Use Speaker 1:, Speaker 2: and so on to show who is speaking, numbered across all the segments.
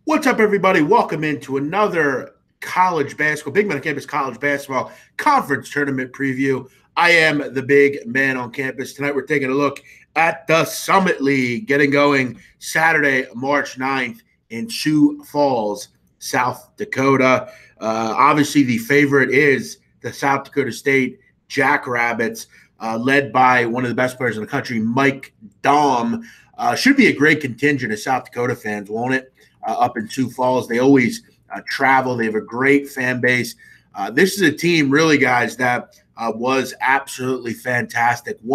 Speaker 1: What's up, everybody? Welcome into another college basketball, Big Man on Campus college basketball conference tournament preview. I am the big man on campus. Tonight, we're taking a look at the Summit League getting going Saturday, March 9th in Sioux Falls, South Dakota. Obviously, the favorite is the South Dakota State Jackrabbits, led by one of the best players in the country, Mike Daum. Should be a great contingent of South Dakota fans, won't it? Up in Sioux Falls. They always travel. They have a great fan base. This is a team, really, guys, that was absolutely fantastic. Two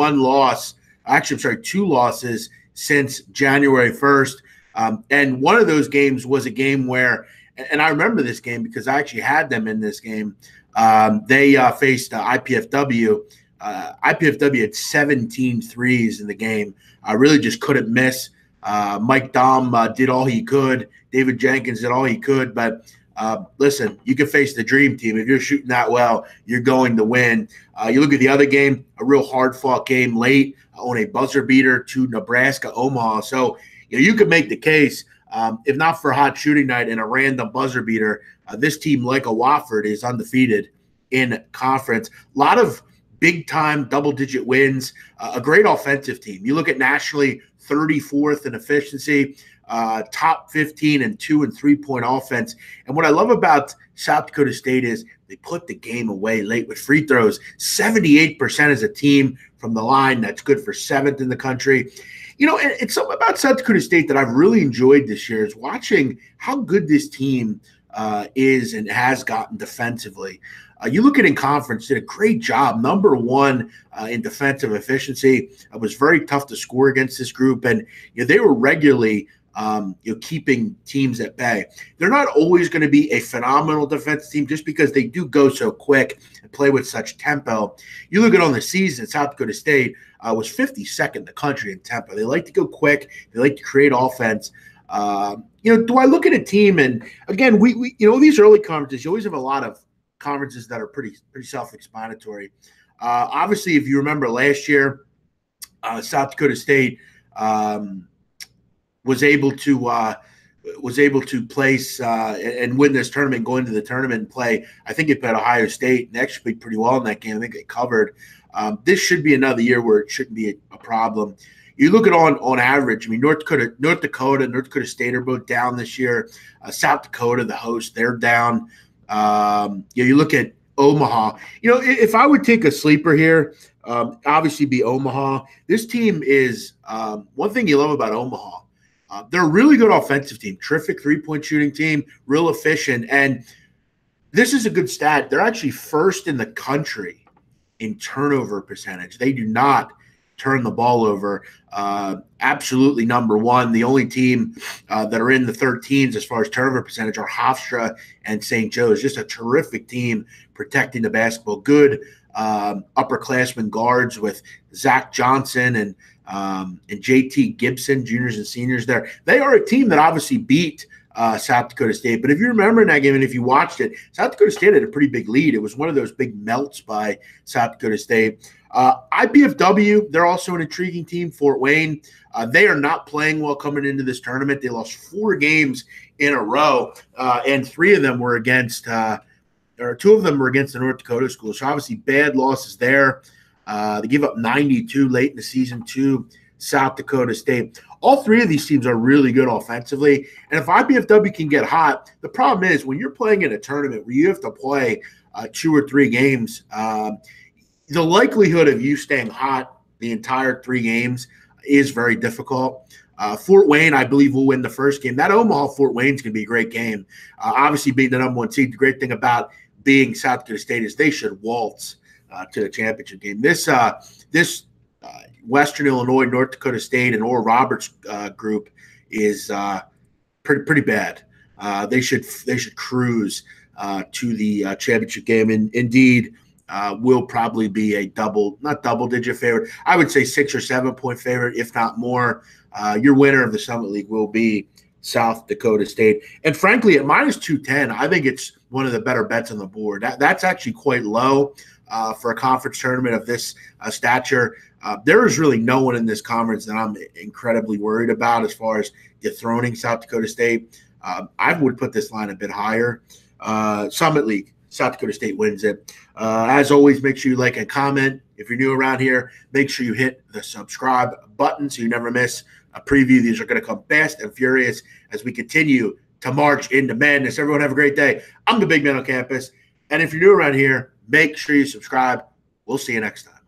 Speaker 1: losses since January 1st. And one of those games was a game where, and I remember this game because I actually had them in this game. They faced IPFW. IPFW had 17 threes in the game. Really just couldn't miss. Mike Daum did all he could. David Jenkins did all he could. But listen, you can face the dream team. If you're shooting that well, you're going to win. You look at the other game, a real hard-fought game late on a buzzer beater to Nebraska Omaha. So you could make the case, if not for a hot shooting night and a random buzzer beater, this team, like a Wofford, is undefeated in conference. A lot of big-time double-digit wins, a great offensive team. You look at nationally, 34th in efficiency, top 15 and 2 and 3-point offense. And what I love about South Dakota State is they put the game away late with free throws. 78% as a team from the line. That's good for 7th in the country. It's something about South Dakota State that I've really enjoyed this year is watching how good this team is and has gotten defensively. You look at in conference, did a great job. Number one in defensive efficiency. It was very tough to score against this group, and they were regularly keeping teams at bay. They're not always going to be a phenomenal defense team just because they do go so quick and play with such tempo. You look at on the season, South Dakota State was 52nd in the country in tempo. They like to go quick. They like to create offense. Do I look at a team, and again, we these early conferences, you always have a lot of conferences that are pretty self-explanatory. Obviously, if you remember last year, South Dakota State was able to place and win this tournament, go into the tournament and play. I think it played Ohio State and actually played pretty well in that game. I think they covered. This should be another year where it shouldn't be a problem. You look at on average. I mean, North Dakota State are both down this year. South Dakota, the host, they're down. You look at Omaha. If I would take a sleeper here, obviously be Omaha. This team is one thing you love about Omaha. They're a really good offensive team, terrific three-point shooting team, real efficient. And this is a good stat. They're actually first in the country in turnover percentage. They do not turn the ball over. Absolutely number one. The only team that are in the 13s as far as turnover percentage are Hofstra and St. Joe's. Just a terrific team protecting the basketball. Good upperclassmen guards with Zach Johnson and JT Gibson, juniors and seniors there. They are a team that obviously beat South Dakota State. But if you remember in that game and if you watched it, South Dakota State had a pretty big lead. It was one of those big melts by South Dakota State. IPFW, they're also an intriguing team. Fort Wayne, they are not playing well coming into this tournament. They lost 4 games in a row, and 3 of them were against or 2 of them were against the North Dakota school. So obviously bad losses there. They gave up 92 late in the season to South Dakota State. All 3 of these teams are really good offensively. And if IPFW can get hot, the problem is when you're playing in a tournament where you have to play 2 or 3 games, the likelihood of you staying hot the entire 3 games is very difficult. Fort Wayne, I believe, will win the first game. That Omaha-Fort Wayne's going to be a great game. Obviously, being the number 1 seed, the great thing about being South Dakota State is they should waltz to the championship game. This Western Illinois, North Dakota State, and Oral Roberts group is pretty bad. They should cruise to the championship game, and indeed will probably be a not double-digit favorite. I would say 6 or 7 point favorite, if not more. Your winner of the Summit League will be South Dakota State. And frankly, at minus 210, I think it's one of the better bets on the board. That's actually quite low for a conference tournament of this stature. There is really no one in this conference that I'm incredibly worried about as far as dethroning South Dakota State. I would put this line a bit higher. Summit League, South Dakota State wins it. As always, make sure you like and comment. If you're new around here, make sure you hit the subscribe button so you never miss a preview. These are going to come fast and furious as we continue to march into madness. Everyone have a great day. I'm the big man on campus. And if you're new around here, make sure you subscribe. We'll see you next time.